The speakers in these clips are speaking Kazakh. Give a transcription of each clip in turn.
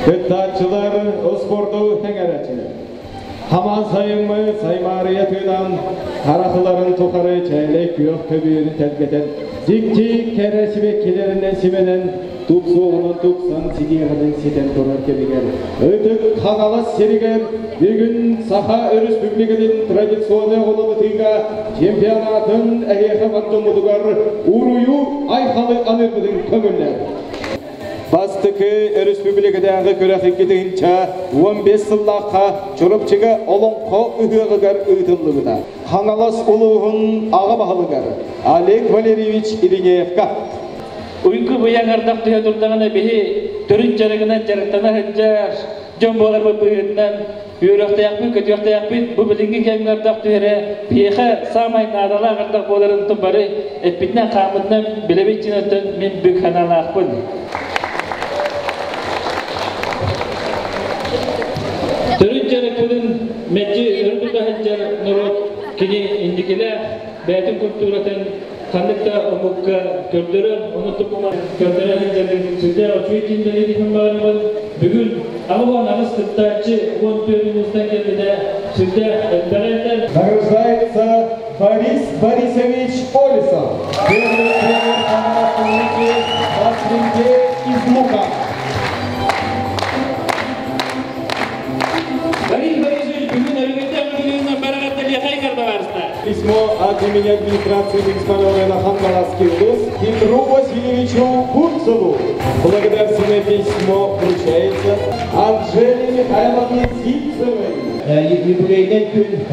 Gıddaçılar, ospordu hengereçiler. Haman sayımı, saymariyetinden karakıların tokarı çeyrek yok köbüğünü tezgeten, zikti keresi bekilerinden simenen, tuksuğunun tuksan sidiğinin siten durar kebigen. Ötük kagalas serigen, bir gün Saha Respublika'nın tradisyonu olamadığıyla çempiyonatın egehe battımudugar, uruyu ayhalı anırgıdın kömürler. Bastıkı Respublika'daki körekikidince 15 yıllığa çorupçıga olonqo ühüğügar ıhtıllıgıda. Hangalas uluğun ağa bahalıgar Oleg Valerievich Irineyevka. Uyku bu yanardak tüyaturdağına bihi törün jarıgınan jarıktana hıccar. Jombolar bu buyurundan yürüyokta yakpın, kötüyokta yakpın. Bu bilingi kengardak tüyere bihe samay nadala ağırdak boların tımbari etbitten kamından bilebek cinatın min büyük hanala akpın. Törünçere kılın mecci örgüde haccar nuru kini indikile beytin kulturatın kandıkta omukka gördürür onu tupuma gördüren haccarın süzde o içinde dediğim bağlamın bugün ama bu anamız kıttaçı kontörümüzden geldi de süzde öndürenden Награждается Борис Борисович Олесов. Первый тренер команды Бастринге из Лука. Письмо от имени администрации муниципального района Хангаласский УЗ Петру Васильевичу Бурцеву. Благодарственное письмо вручается Анжеле Михайловне Зильцевой. Юбилейный gün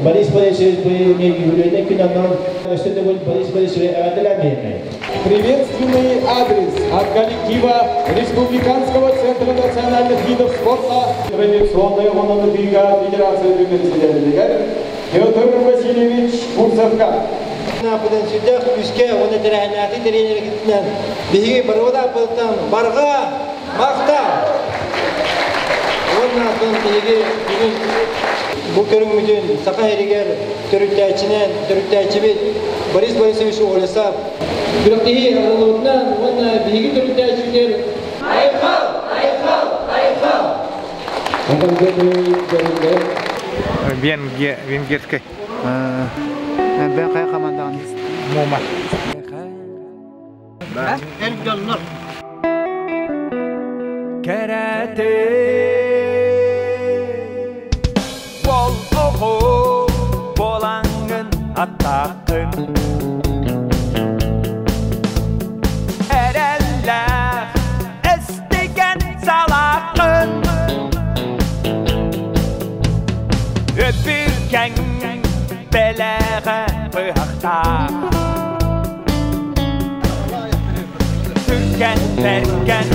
Борис Борисович юбилейный gün anlam üstünde bu Борис Борисович ödüllenmeyecek. Приветственный адрес от коллектива Республиканского центра национальных видов спорта традиционной мононотыга Федерации Югославии Петр Васильевич Бурцевка. Нападан südek üske onu terhenati terhenleri gitmen. Bihi barıda pıltan barga makta. Ondan sonra bihi bugün bu körümüzün Saqa Eriger törütçünen törütçübet Boris Borisovich Olesov. Bir dihi aralığından ona bihi törütçü Венгерский. Ben kaya komandanım. Moma. Karate. Wol oho bolangın atakın. Ereller estigen salakın. Öpürken belağa bıhakta. Türken derken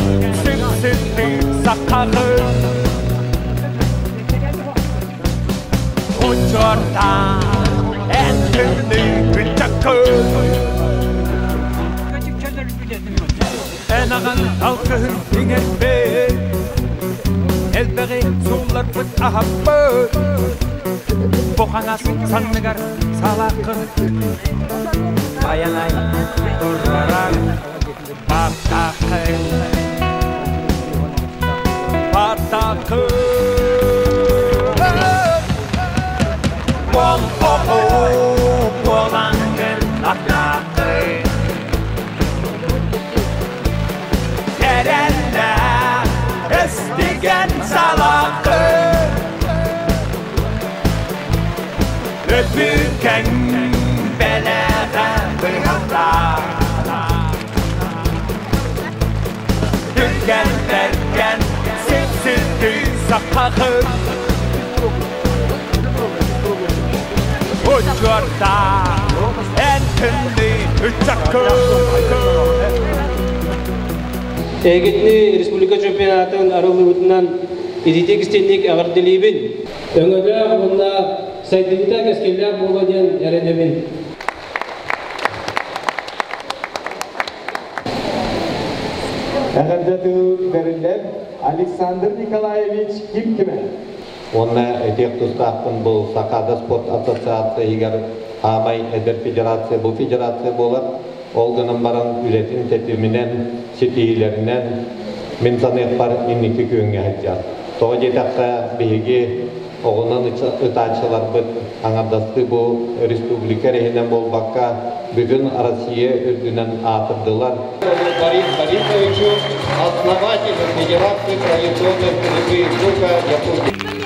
süksündü sakakı. Uçorda en tümlü bıçakı. En ağın halkın dingelbe. Elberi sular bıt ahabbı. Boğanas sannegar salakın. Bayanay durarak patakın. Patakın. Bol oho bolangın atakın. Erenler estigen salakın. Öpürken belağa bıhakta. Türken derken süksündü sakakı. Uçorda en tümlü bıçakı. Egitli Respublika Çempionatın aralığından İditek istenlik ağır dilibin. Öngöde bunda saydıkta keskeller bulgadyan erenemin. Әғірдәті бәрілер Александр Николаевич Кимкеме. Онна этек тустақпын бұл Сақада спорт ассоциация егер Амай Эдер Федерация бұл федерация болар. Олғының баран үретін тетімінен, сетейлерінен мен санық бар иннекі күйіңе айтjar. Тоғы жетаққа бейге оғынан ұтачылар бұд аңардасты бұл республика рейінен бол баққа бүгін Россия үрдінен атырдылар. Борис Борисовичу, основатель Федерации традиционной стрельбы из лука Якутии.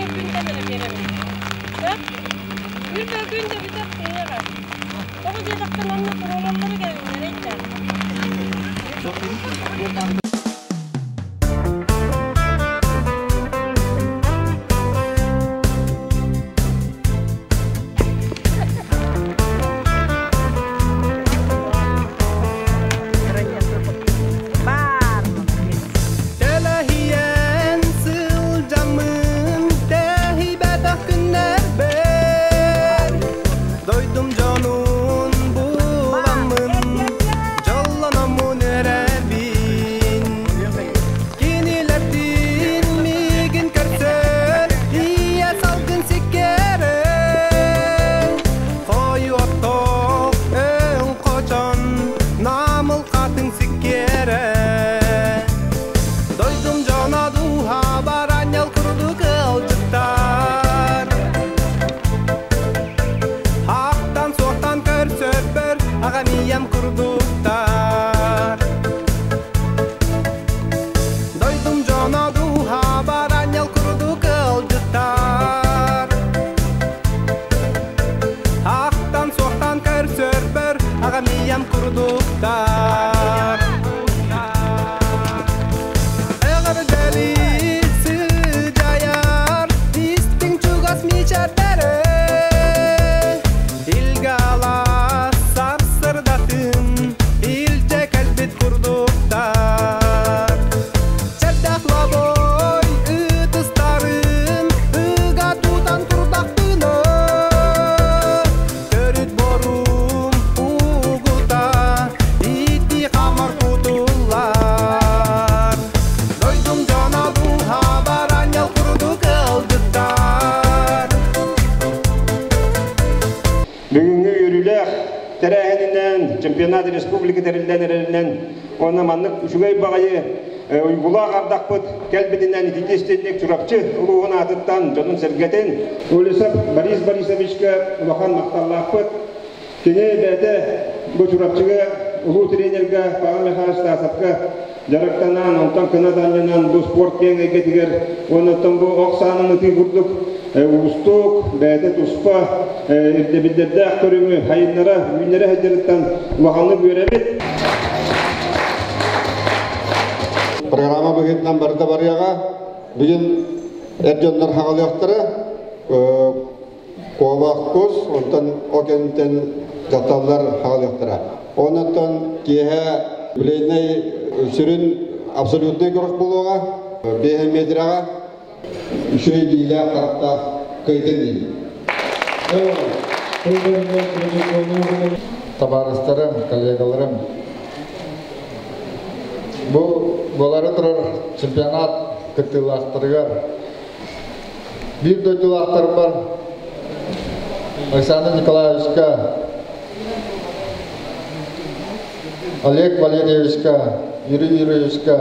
Çempionat Respublika derillerinden ona manlık şugay bağayı Uygula qardaqpıt kelbetinden ititestendek çurapçı uluğun atıttan canın sergeten Ulisap Boris Borisovich'ka ulakan maqtallaqpıt kene bete bu çurapçıga ulu trenerga Pavel Mikhail Stasovka jaraktanan ontan kanadanyanan bu sport kengege tiger onatan bu oksanını tigurduk ustuk bete tuspa bildirde aktörümü hayınlara günlere hediyetten ulakanı görebet. Программа бүгіннен барды барыяға, бүгін әрденлер хағалықтары қуабақ көз, онтан окенттен жаталар хағалықтары. Онаттан кейі білейней сүрін абсолютный көрік болуға, бейхен метраға, үшөй дейлі қарапта көйден дейін. Табарыстарым, коллегаларым, бұл болары тұрар чемпионат күттілақтырығар. Bir дөйтілақтарым бар. Александр Николаевичка, Олег Валерьевичка, Юрий Юрьевичка.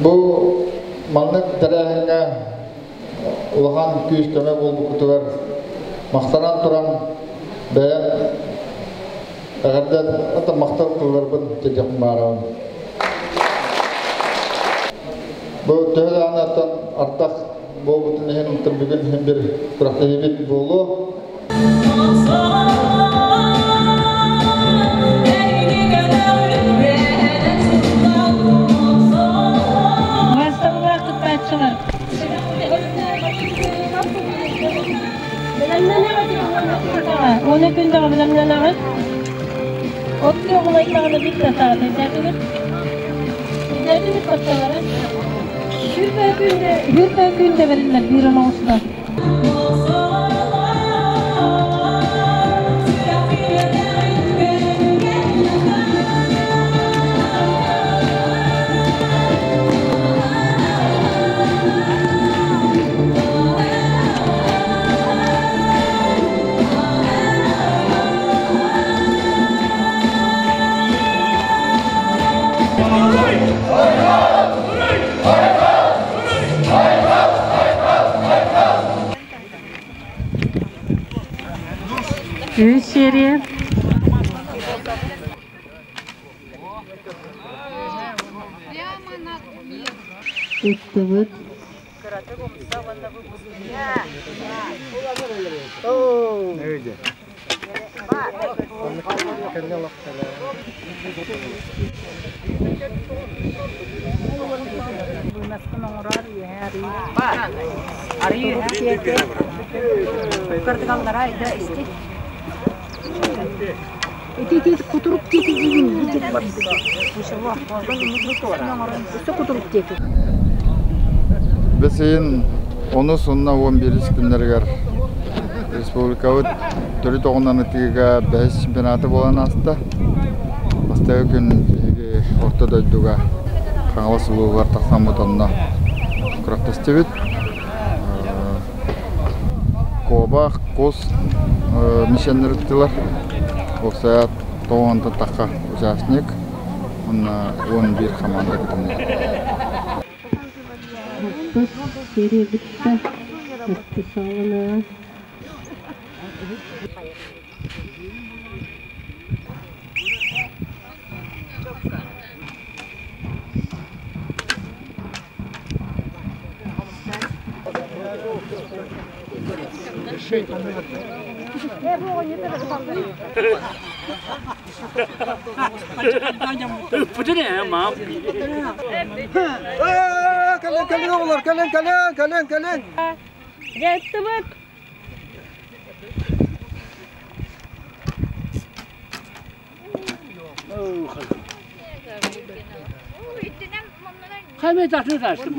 Бұл маңнық тәрәхіңе ұлған күйіс көмек болу күтігер. Мақтанан тұран бәйін әғірден әті мақтар қылғырбын тетеқін барауын. Бұл тәуді анаттан артақ бұл бұтын ең тұрбігін hem bir құрақты ебет болу. Бастығы вақыт бәтшілер. Оны күндағы білімнен ағыз. Otlu yoluna ikmağını bitti saat ederdiniz. Ederdiniz bakçalara. Hürpe günde verirler bir an olsa. Üç seriye. Evet. Öyle. Itu kuturup çekildiğin Bizim onu sonuna 11 günlerger Respublikalık türü toğundan ötüge 5 çempionatı bolan aslında. Hasta gün ortada duga kanala sulu var taksan butonuna kuraktastivit. Koba, kos, missionneritiler. Oksa toğunda taka участник. Ona 11 komanda gidiyor. Bu seri bitti. Bitti sağlığına. Kalian oğullar, kalian. Gitti bak. Kaymet tahtını açtım.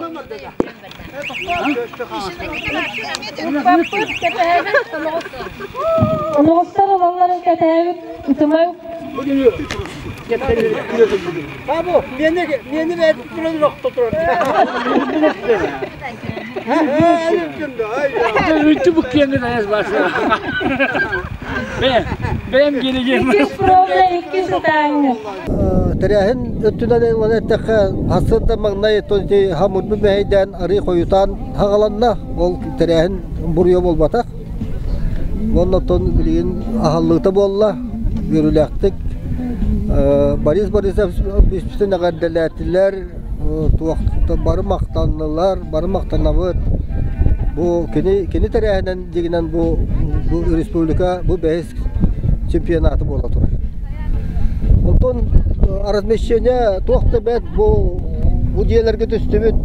Noğuslar olanların kötüyü ıtımay. Babu, beni verdik bunu nokta durur. Elim cümle, hayır. Ütü bu kendine ez başına. Ben geleceğim. İki problem, ikisi tane. Terahin ötünen olarakta aslında magnayet tonti hamurlu meydan arı koyutan hagalanna ol terahin buraya bolbatak. Valla ton bilin ahallıkta bolla görülektik. Baris biz bütün negaddelatlar tuğakta barı maktanlılar. Bu kini terahinden diginen bu respublika bu bahis çempiyonatı bolla turar. Ondan arazmeşçene tuğakta bet bu diyelerge düştümüt.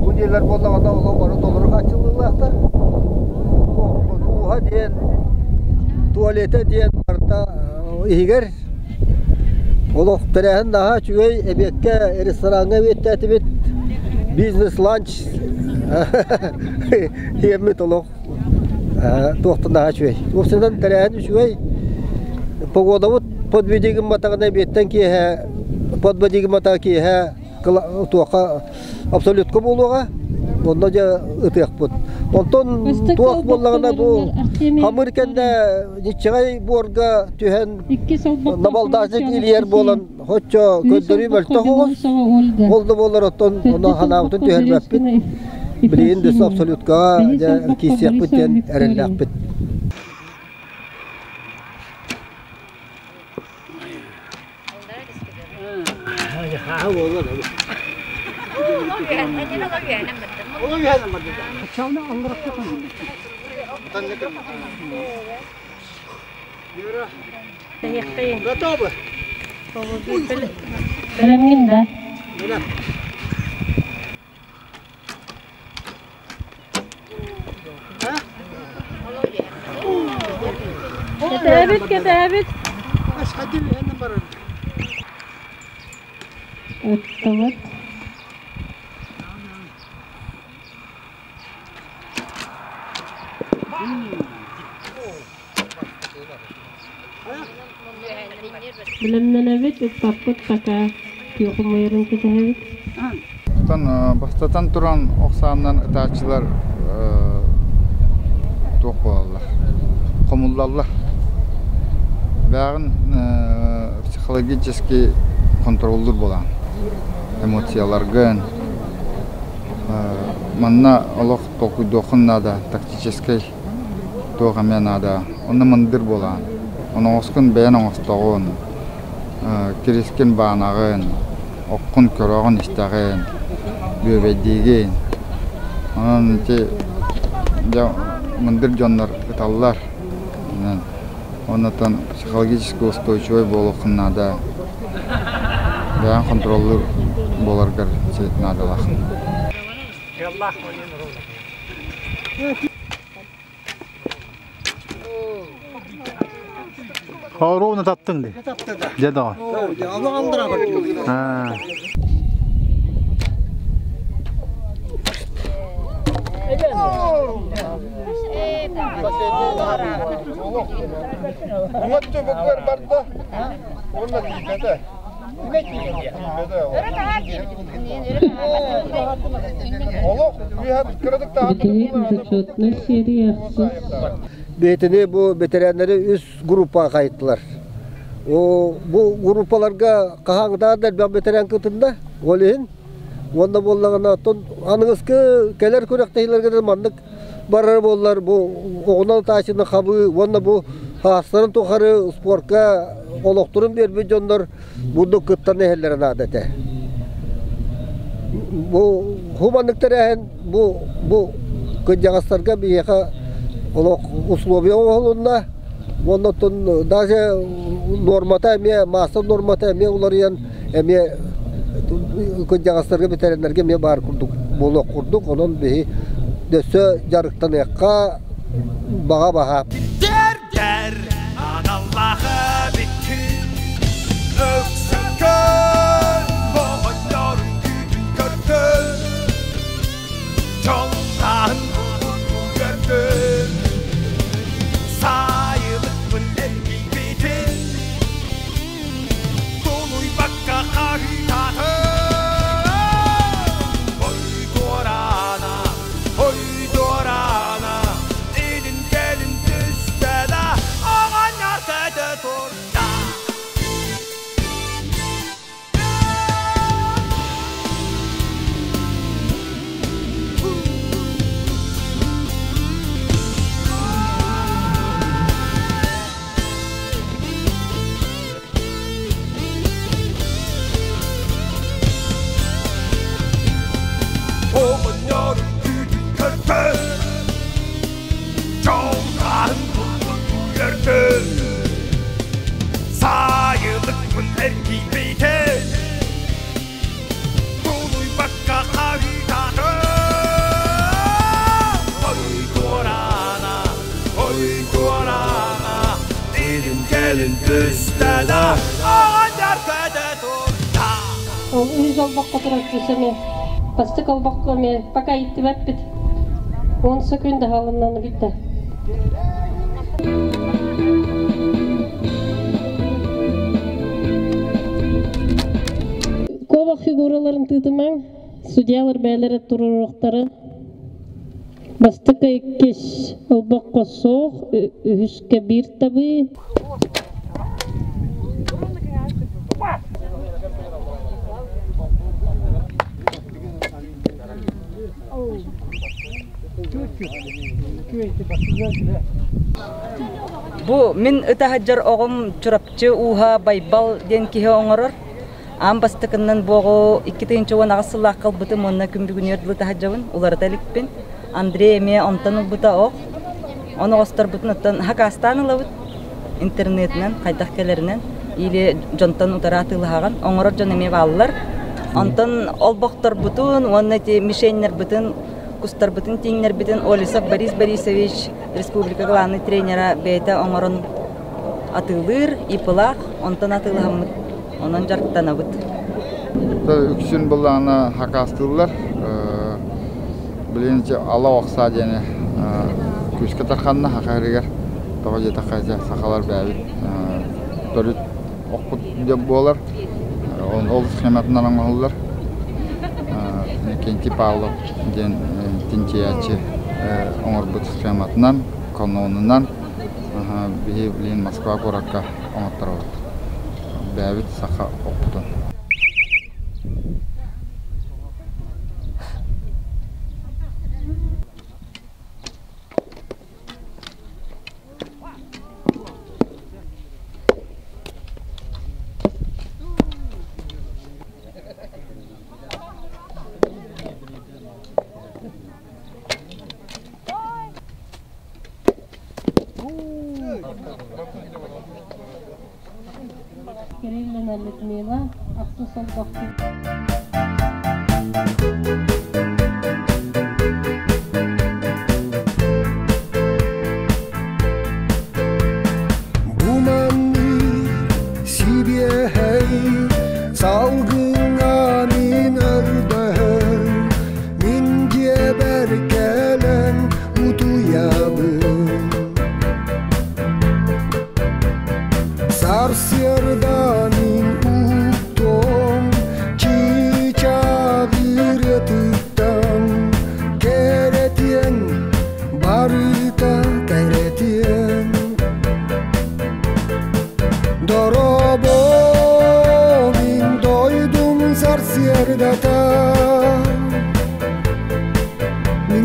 Bu diyeler bollağında ola barı dolarak açılırlardı. Tuğha diyen, tuvalete diyen barda ihiger. Ola terahin daha çünkü ebekke restorana vettetibit business lunch yemmet ola tuğakta daha çünkü. O sırada terahin çünkü pogodavut podbediğim matağına betten ki podbediğim matağı ki tuğaka absolut kabuluğa onda da ıtıyak bud. Ondan tuğak bollağına bu Amerika'da niçay borga tühen nabaldazık iliyer bolan hoçça gönderi beltoğuz oldu bolar ondan ona hanavtın tühen bapit bileyin de absolut ka kisiyak biten erelak bit. Ketebit. Tamam. Bilemden evet, tapıt taka yokumayırın ketebit. Бастатан туран оксандан ытаачылар тоқ болалар. Комулдаллар. Бәгін психологический контролдур болан. Эмоцияларгын. Манна олох тоқуйдоқын нада, тактический тоғамен нада. Оны мындыр болан. Оны оскын бәйін оңыстағын. Кирискен бағанағын. Оққын көрағын істағын. Бөбедеген. Onun için мындыр жандар ыталлар. Ondan psikolojik устойчивый болуқын нада. Бәйін контроллы боларғар надалақын. Ровно таптың де. Жада. Betini bu veteranları üst grupa kayıttılar. Bu grupalarga kahangdadır ben veteran kıtında olehin. Onda bollağına ton anınız ki keler körektehilerge de mandık barar bollar bu oğlan taşını kabı onda bu hastaların tokarı sporka olokturun bir jonlar bunu kıttan ehellerin adete. Bu humanlıkta bu kıcağıslarga bir yaka olok uslubi olunna onda ton daha normata emiye masa normata emiye ularıyan emiye kıcağıslarga biterenlerge emiye bar kurduk bolok kurduk onun bir döse jarıktan yakka bağa Der anallağı bütün öksün gör boğulur güdün gördün Çoltan gördün sayılık mıller giybitin Doluy bakka haritahı Oy dorana elin gelin düz Üstədə ağacar qədə durda Ол үз албаққа тұрып жүрсеме, бастық албаққа ме, пока итті бәппет. 10 секунда халыннаны бітті. Көбақ фигураларын тыдымаң, судьялар бәлері тұрырықтары. Бастыққа еккеш албаққа соқ, үхіске бір табы. Bu min ıtahajar oğum çurapçı uha baybal den kihe oңорор. Ам бастыкынан богу 2-нче агысылла калбытым онна күмбү күнөрдү тахажабын улар таликпен. Андрей ме онтан бута ок. Оны остар бутун оттан хакастанылабыт интернетнен кайдаккелеринен или жонтан утаратылыган оңорор жон эме баллар. Онтан олбоктор бутун, онна те мишеннер бутун Кустар бутын тиңнер битен Олисов Борис Борисович республика главный тренера бейта оңорон атылыр, ипылақ, онтан атылығамыд, онан жарттан абыд. Үксін бұлағына хақастылар, білінше ала оқса дені күшкі тарқанына хақарығар, тоға жета қайса сақалар бәбіт, дөріт оқпыт деп болар, ол схематынан оңғалылар. Кенти Павлов ден тинчиячы оңорбут схематынан, канонынан билин Москва горакка оңоттар бәбит сақа оқпытын. Керейлен әлітмейла, ақсы сол бақты. Min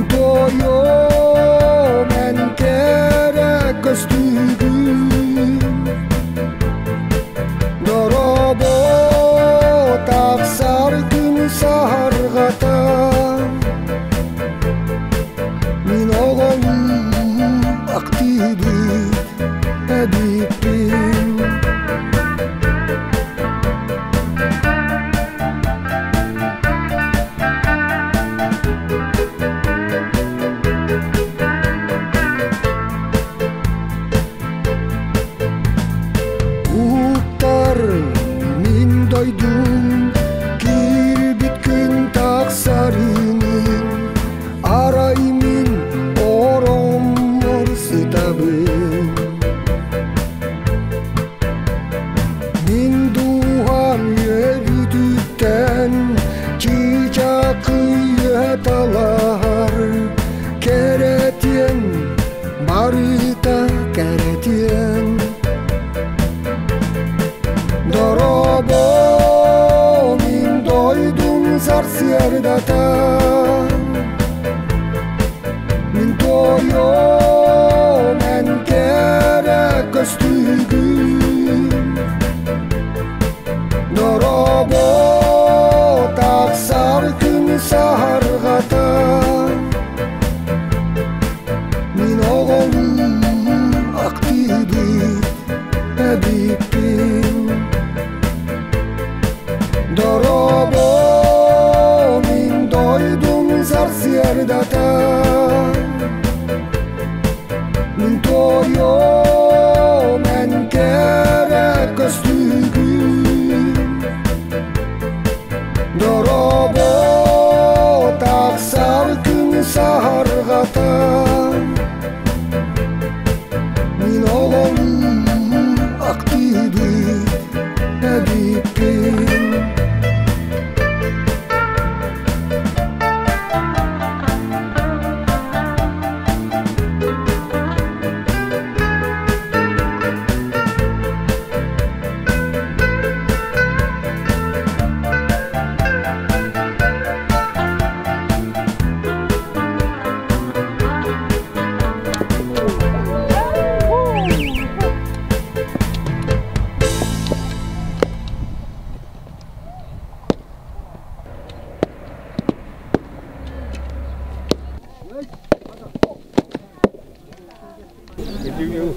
toyo men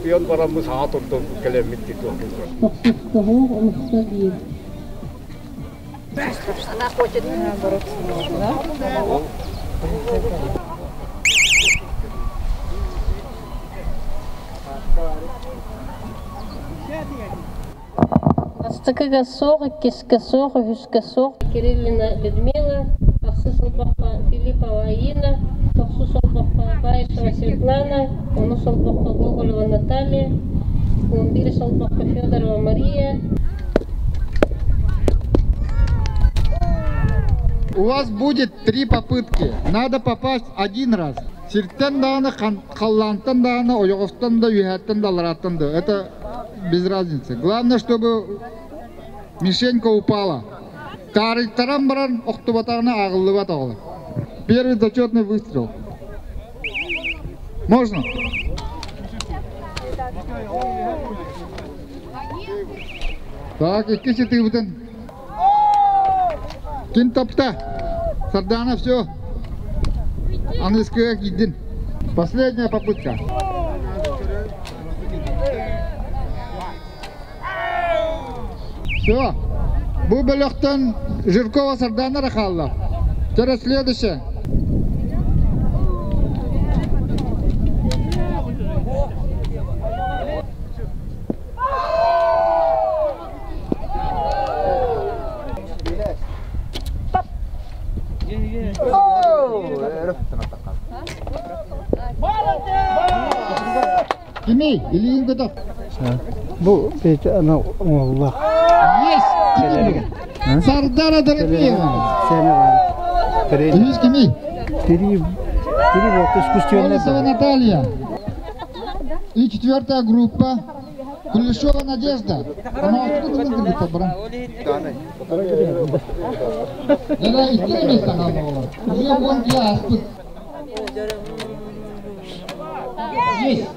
чемпион барамыз саат ордон келемит дейді. Она хочет бороться. Астыкыга соқ, кеске соқ, хүске соқ. Кириллина Людмила, Ақсы Солбаққа Филиппова Аина, Тоқсу Солбаққа Баишева Светлана, Оны Солбаққа Гоголева Наталья, Кулумбири Солбаққа Федорова Мария. У вас будет 3 попытки. Надо попасть 1 раз. Сирттен даны, қаллантан даны, ойоғыстан да, үйәттен да, лараттан да. Это без разницы. Главное, чтобы мишенька упала. Тарыктаран баран, оқтубатарына ағылыбат оғылы. Первый зачетный выстрел. Можно? Так, ikisi тыбытын. Кин топта. Сардана, все. Английская гидин. Последняя попытка. Все. Бу бөлөктөн Жиркова Сардана рахалла. Через следующее. Kimi? İliğin kadar. Bu peki ana Allah. Есть! Сардара Дорогеева. Сені var. Есть kimi? Три вот искусственная. Колесова Наталья. И 4-я группа. Кулешова Надежда. Она откуда выглядит, брат? Это из тех мест она была. Уже вон я тут. Есть.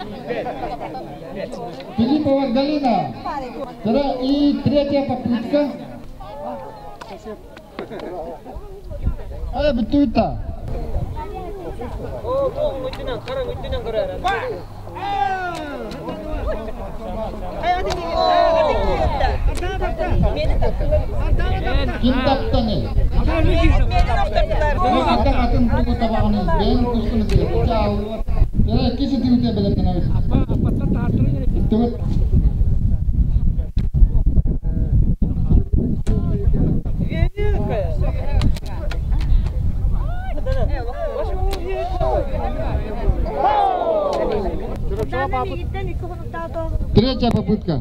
Филиппова Галина. И 3-я попытка. Битуйта. Kim taptı ne? Atın tuğu tabağını. Ben kusunu diye. Ciao. Ya kisi diye belirten abi. Evet. Третья попытка.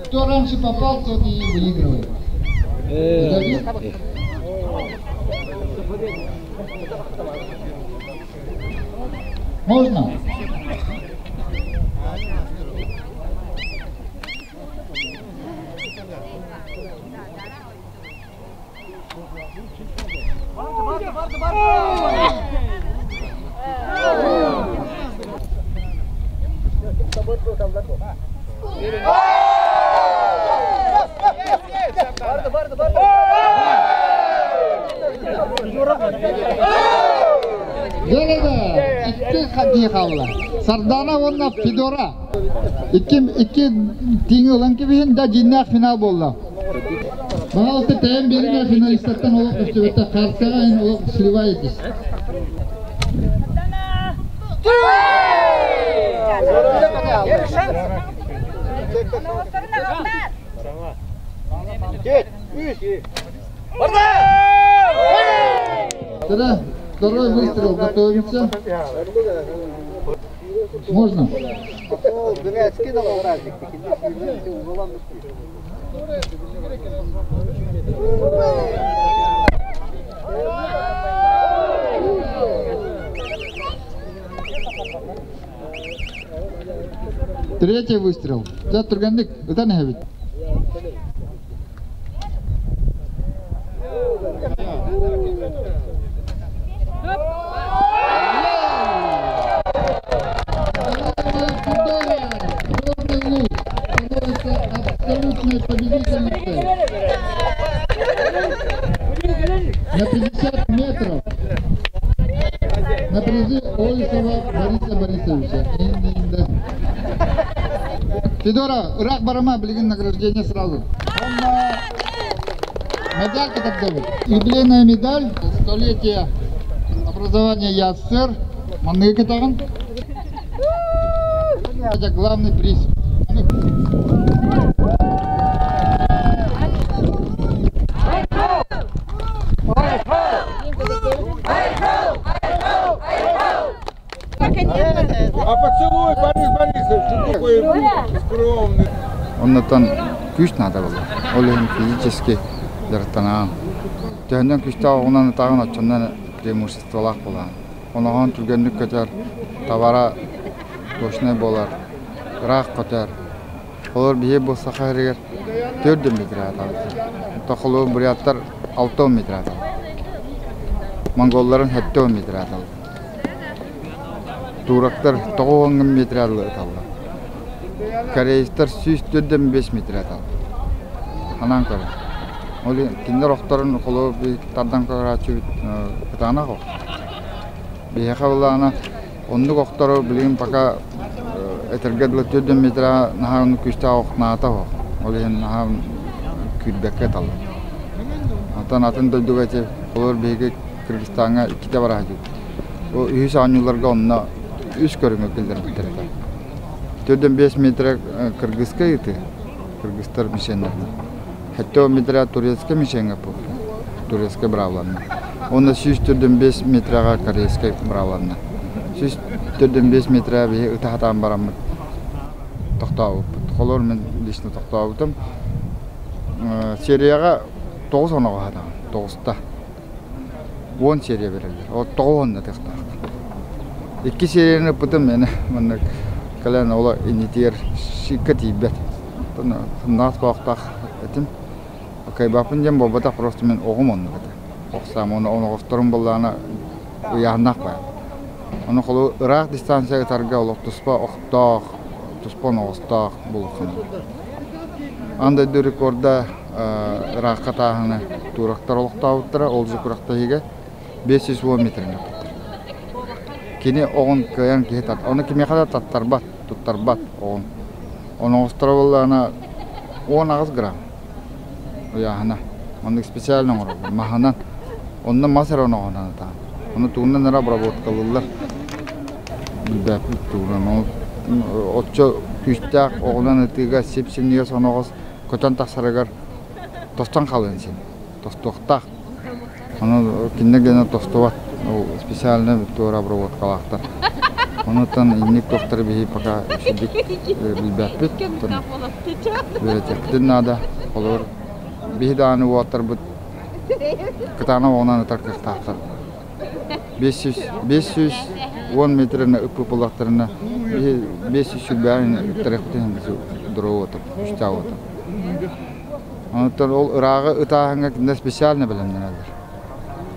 Кто раньше попал, тот и выигрывает. Можно? Sardana onunla Fedora. İki tini olan gibi de cinler final oldu. Bana olsa teyem birine finalistlerden olarak üstüvete karşıya en olarak Silvayetiz. Тогда второй выстрел готовится. Можно? Третий выстрел. За Турганник. Это не ведь. Абсолютная победительница. На призе Олесова Бориса Борисовича. Федора, Ирак Барама, билген награждение сразу. Медаль как зовут? Юбилейная медаль, столетие образования ЯССР, Манныгатаган. Это главный приз. А поцелуй, Борис Борисович, такой скромный. Оннан күч надо было. Олен физически жараттанан. Тәһәннән күчтә оннан тагын ачыннан преимуществолак була. Онаган түргәнлек көтәр, товара точный болар. Рах көтәр. Олар бие булса хәрәгәр 4 метр атады. Тахылу буряттар 6 метр атады. Монголларын 7 метр атады. Турактар 9 метр атады. Корейстер 145 метр атады. Анан кара. Оли киндер охтарын коло би тардан карачы кытана го. Бие хавлана ондук охтору билим пока этергедле 4 метр нахан күчтә охната го. Оли нахан күдбеккә тал. Атын дойдугачы олар биге Кыргызстанга 2 бара җит. О 100 анюларга онна 3 көрүнгө келдер битерде. 4-5 метр кыргызка ити. Кыргызстар мишеннер. 7 метр турецка мишенге бу. Турецка бравланна. Онда 4-5 метрга корейска бравланна. 4-5 метр бе ытахатан барам. Токтау. Колор мен лично токтаудым. Серияга 9 онога хада. 9та. 10 серия берилди. О 9 текта. 2 серияны бутым мен мына калан ола инитер шикатибет. Тона нас вактах этим. Окей, бапын жем бобата просто мен огумон бата. Оксам оны огосторун боллана уянак ба. Оны колу Ирак дистанцияга тарга олоп туспа октак, туспон огостак булган. Анда ду рекорда Ирак катагына турактар олоктабыттыра, ол жукурактагыга 510 метрге. Кини огон каян кетат. Оны киме када таттарбат, туттарбат огон. Оны островлана 10 грамм. Яхана. Оны специально ору. Махана. Оны масарона онан та. Оны туунан нара обработкалылар. Билбеп туунан. Отчо күчтак огонан этига сепсинге соногос көтөн таксарагар тостан калын сен. Тостоктак. Оны киндегене тостоват. Специально тура обработкалактар. Онотан инник доктор бии пока шидик билбеппит. Беретектен надо. Олор бихданы уаттар бут. Кытана онан таркактактар. 510 метріне үпі бұлақтарына 500 бәрін үттіректен дұру отыр, үшта отыр. Онықтан ол ұрағы ұтағыңа кінде специалны білімден әлдір.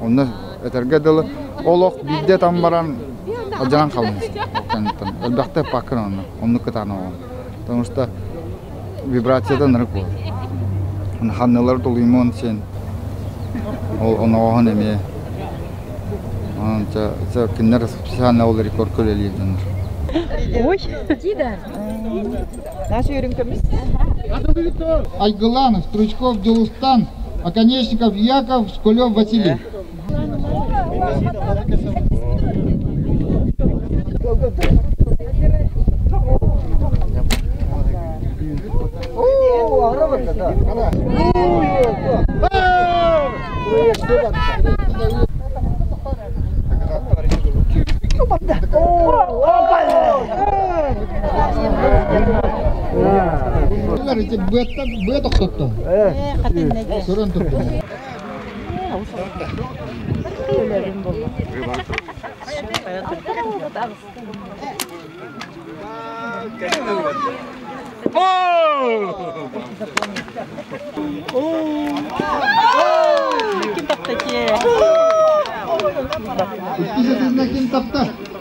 Оны әтергеділі ол оқ бидде там баран ажан қалыныз. Әлбәқті пақын оны кытаны оған. Потому что вибрациядан ұрық ол. Оны ханнылар тұлымон сен. Оны оған әме. Це кінер спеціальний ол рекорд көлелейден. Ой, діда. Наші юринкаміз. Айгыланов, Стручков, Делустан, Оконечников, Яков, Шкулев, Василий. Бе тоқтатты. Көрін тұрды.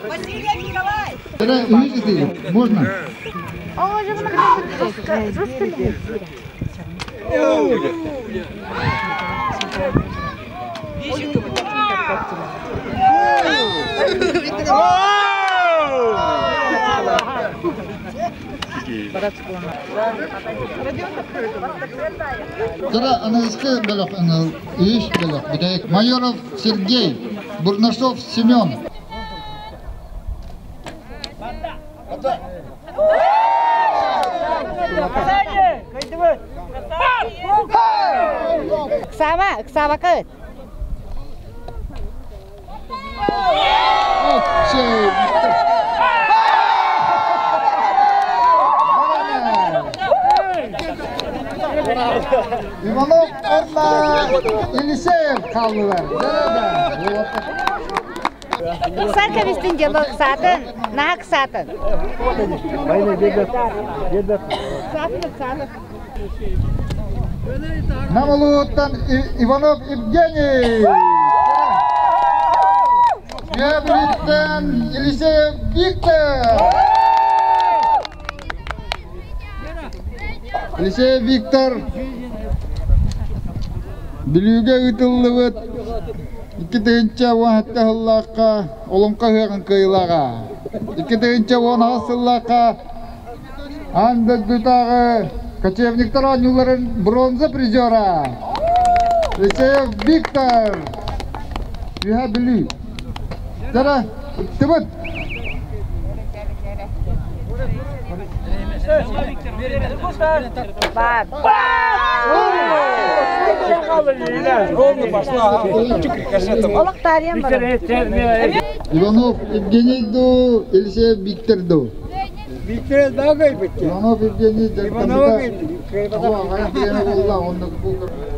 Василий Николаевич! Можно? Тара анализка белок анал иш белок бидает Майоров Сергей, Бурнашов Семен. Ксава кыт. Иванов Орна Елисеев kaldılar. Sarka bistin jelo satın. Nahak satın. Намолутан Иванов Евгений. Габриттен Елисеев Виктор. Елисеев Виктор. Билүүгө ытыллыбыт. 2-нче уақытта Аллахқа олымқа хыгын кыйлага. 2-нче уақытта Анда дутагы кочевниктер анюларын бронза призера. Елисеев Виктор. Юха билүү. Жара, тыбыт. Иванов Евгений ду, Елисеев Виктор ду. Иванов Евгений ду.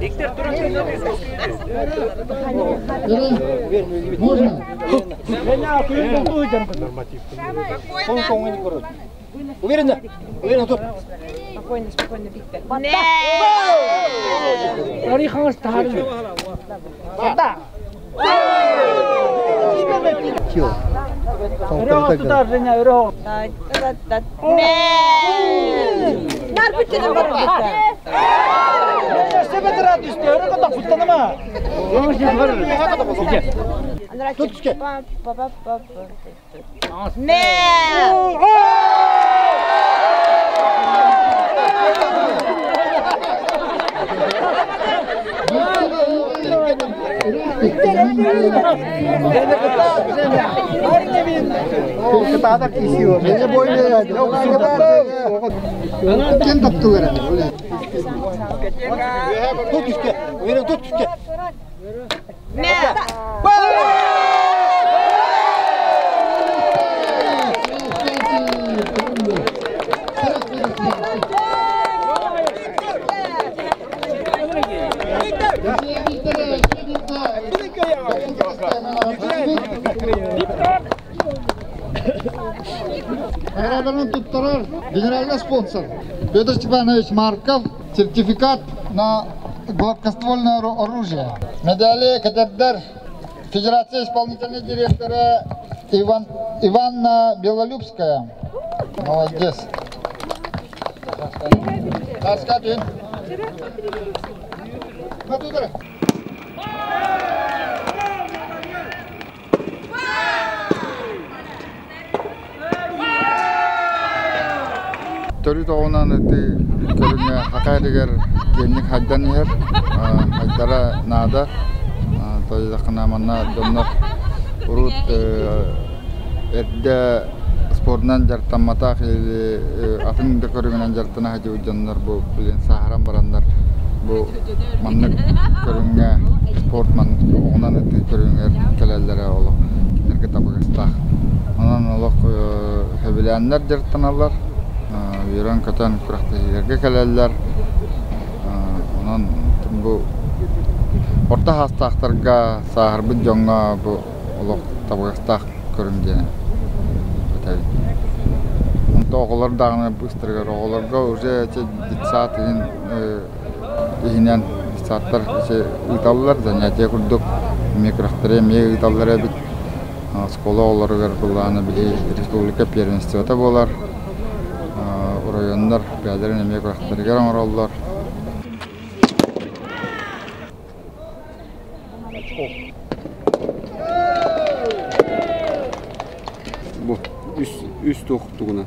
Виктор Можно? Уверенно? Уверенно тут. Спокойно, Виктор. Тарихыңыз тарih. Да. Ketadak isiyor. Beni boylayın. Kim taptılar? Tut üstte. Uyanın tut üstte. Награданы туттарар генеральный спонсор Петр Степанович Марков, сертификат на гладкоствольное оружие. Медали катердар Федерации исполнительного директора Иванна Белолюбская. Молодец. Раскатин. Төрү тоғынан өті көріне хақайдығыр кемнік хайдан ер, хайдара нада, тойдақына манна доннар урут әрді спорынан жартамматақ атын көрігінен жартына хажы ұйданлар бұл білен сахаран барандар бұл маннық көріңе спорт оғынан өті көріңер кәлелері олық кенерге табығыстақ. Онан олық хөбіләнлер жартаналар. Үйрен көтен күрәқтәжілерге кәләлілер. Онан бұл орта хастақтарға сағыр бұд жоңға бұл олық табығыстақ көрімдені. Онда оғылар дағыны бұстырғар. Оғыларға уже дитсаат егінен дитсааттар ұйталылар. Занятия күрдік. Мекірақтары меге ұйталылар әбіт. Скола оғыларығар бұлағаны білей республика первенствота болар. Rayonlar bədərin əmək qıraqları gələn orallar. Bu üst oxutduğuna.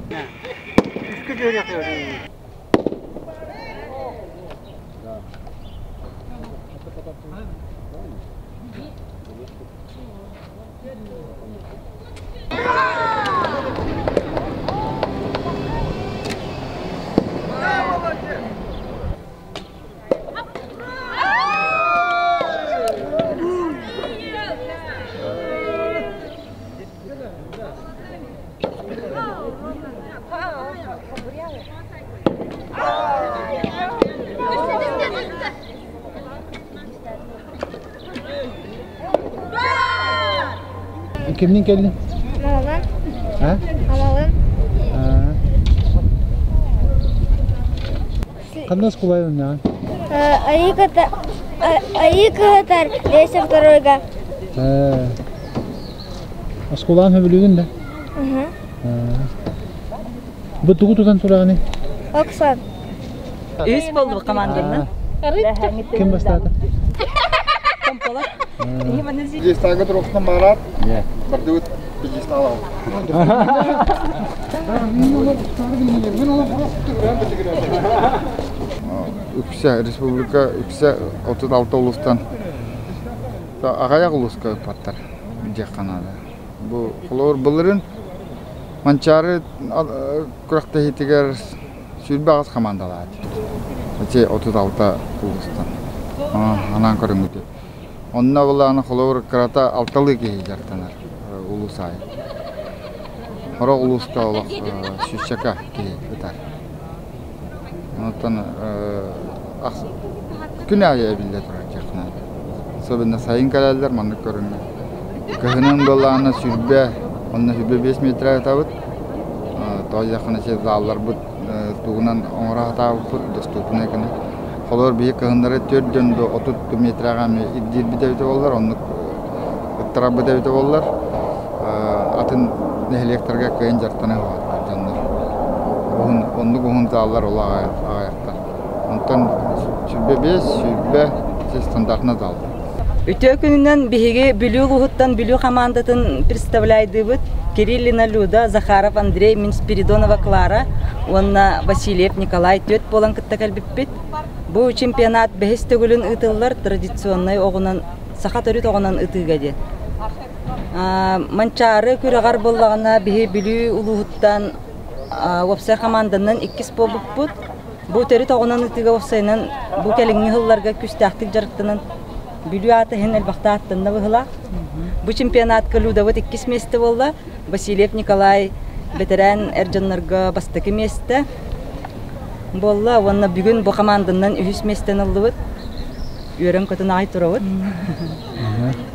Kimden geldin? Mamam. Ha? Mamam. Kandas kubayın ya? Ayı kadar değişik duruyor. Askulan mı biliyorsun da? Bu tuğutudan sonra ne? Oksan. Üst oldu bu komandanın. Kim başladı? Kompolar. Pijistagı duruktan barat. Berdut pijistala. Ükse Respublika ükse 36 ulustan ağayak uluska patlar Canada. Bu kolor bulurun mançarı kurakta hitiger sürbağız komandalar. Şey 36 ulustan. Anan körüngütü. Onna bulağını kolor karata altalı ki jartanar ulusay. Hora uluska olaq süçaka ki bitar. Ondan günahı bile duracaklar. Sabında sayın kalalar manlık görünüyor. Kahının dolağına sürbe, onunla sürbe 5 metre tavut. Daha yakın şey dağlar bu tuğunan onlara tavut dostupuna kene. Kolor bir kahınları 4 döndü 30 metre gami iddir bir devlet olurlar onu tarafı devlet olurlar. Atın nehlektarga kayın jartana var canlar. Onun dağlar ola ayakta. Ondan sürbe 5 sürbe standartına daldı. Öte gününden bihige Biliu Luhut'tan Biliu komandatın представляет бут Кириллина Люда, Захаров Андрей, Минспиридонова Клара, онна Васильев Николай төт болан кытта калбиппит. Бу чемпионат бехес төгүлүн ытыллар традиционный огунан саха төрүт огунан ытыга де. Манчары күрөгөр боллагана бихи Biliu Luhut'tan Вопсер команданын 2 болуппут. Бу төрүт огунан ытыга Вопсайнан бу келиңи хылларга күстактык жарыктынан Biliu аты хен элбахта аттында быхыла. Бу чемпионатка Люда вот 2 месте болла. Васильев Николай ветеран эржаннарга бастыки месте. Болла, онна бүгүн бу команданын 3 местен алды. Үйрөн көтүн ай турабыт.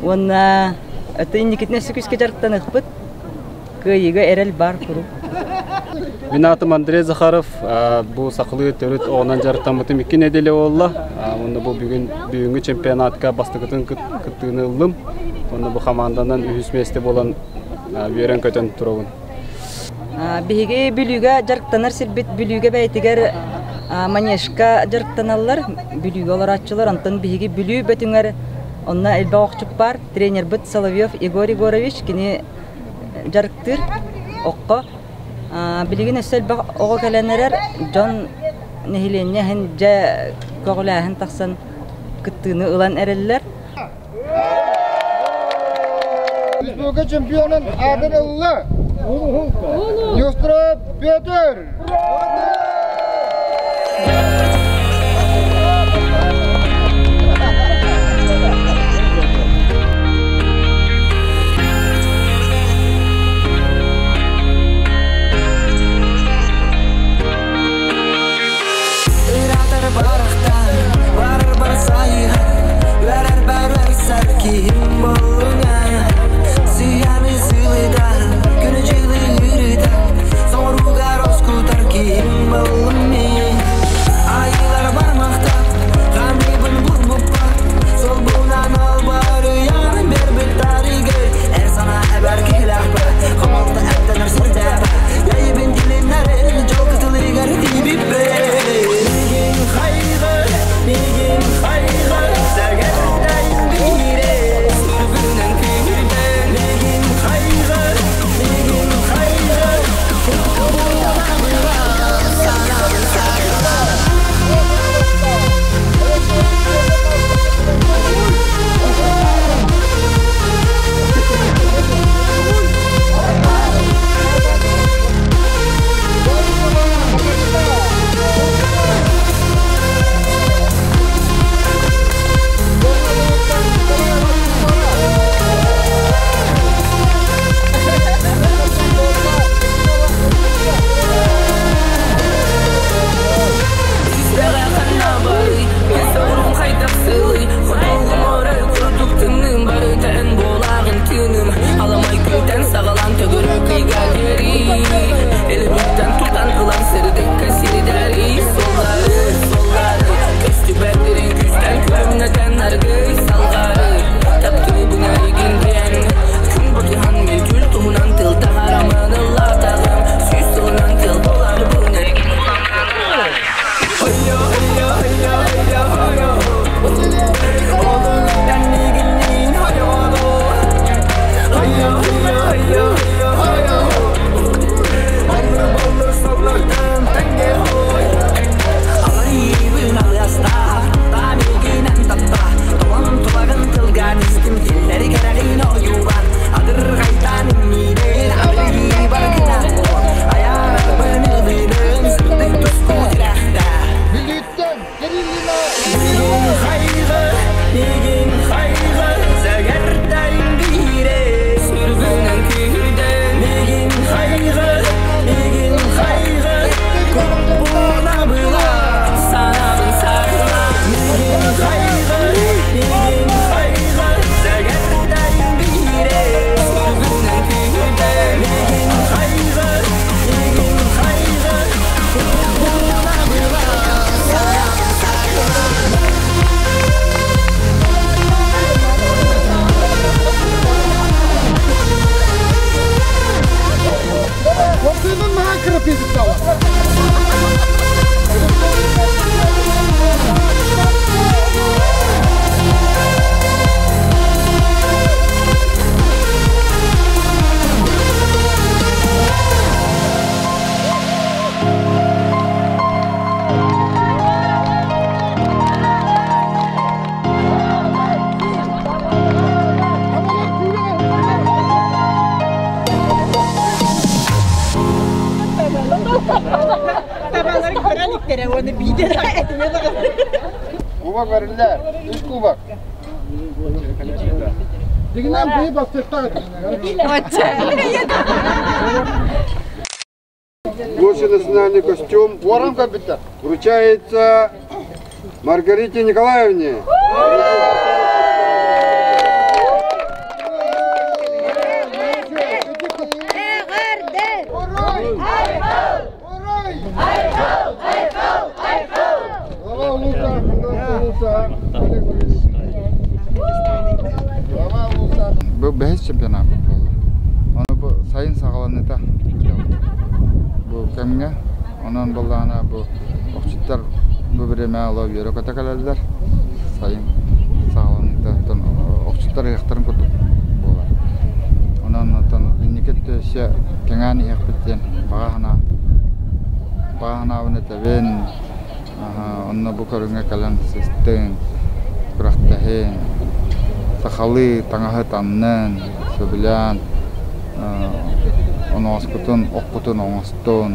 Онна аты индикетнеси күскө жарыктан ыкпыт. Кыйыга эрел бар куруп. Мен атым Андрей Захаров, бу сакылы төрөт онан жарыктанбытым 2 неделе болла. Онда бу бүгүнкү чемпионатка бастыгытын кыттыынылдым. Онда бу команданын 3 месте болан үйрөн көтөн турабын. Биһиги Biliu'га жарыктанар силбит Biliu'га бәйтигер манежка жарыктаналлар. Biliu'га олар атчылар, антон биһиги Biliu бөтүңөр онна элбе окчуп бар. Тренер бит Соловьев Игорь Егорович кини жарыктыр окко. Билигин өсөл баг ого келенерер Жон нехиленне хен жа коглаһын таксан кыттыны ылан эреллер. Республика чемпионын Адырылы. Юстра Петр. Kim Kubak verirler. 3 kubak. Diginan bir bastıkta. Лучший национальный костюм вручается Маргарите Николаевне. Bu bahis çempionatı oldu. Onu bu sayın sağlanıda bu kemge onun balana bu okçular bu bireme alıp yere katakalarlar sayın sağlanıda okçular yaktarın kutu bolar. Onun memleket şey kengani yakıtın bahana bunu taben onun bu karunga kalan sistem bıraktahen sakali tangah tanan sebelah onos okutun onoston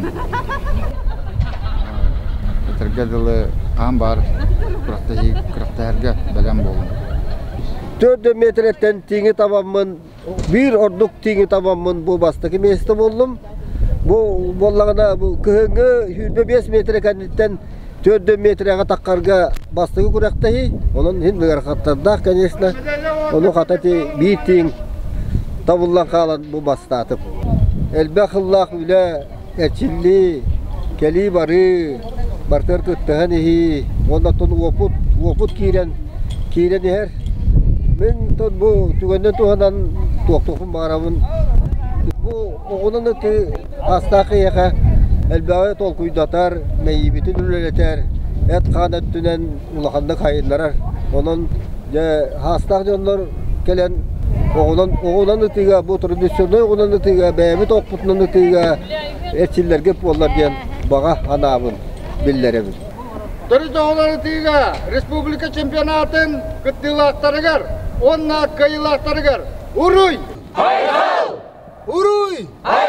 tergadale ambar bıraktaherge belen bolun 4 metreden tini tamamın bir orduk tini tamamın bu bastaki meste boldum. Bu bollagana bu kıhıngı 25 metre kanitten 4 metreye takkarga bastığı kuraktahi onun hindi harekatlarda конечно onu hatati biting tavullan kalan bu bastatıp elbaqullah üle eçilli keli barı barter küttahanihi onda ton woput kiren her men ton bu tuganda tuhanan tuqtuqum baramın bu onun ki hastaki yaka elbaqı tol kuydatar meyibitin üleleter et kanat tünen ulaqanda kayınlarar onun hastaki onlar gelen oğulan ıtıga bu tradisyonda oğulan ıtıga beyamit okputun ıtıga etçillerge bollar diyen bağa anabın billeremin. Törüde oğulan ıtıga Respublika Çempionatın kıttılahtırıgar, onna kayılahtırıgar. Uruy! Hayhal! Uruy! Hayhal!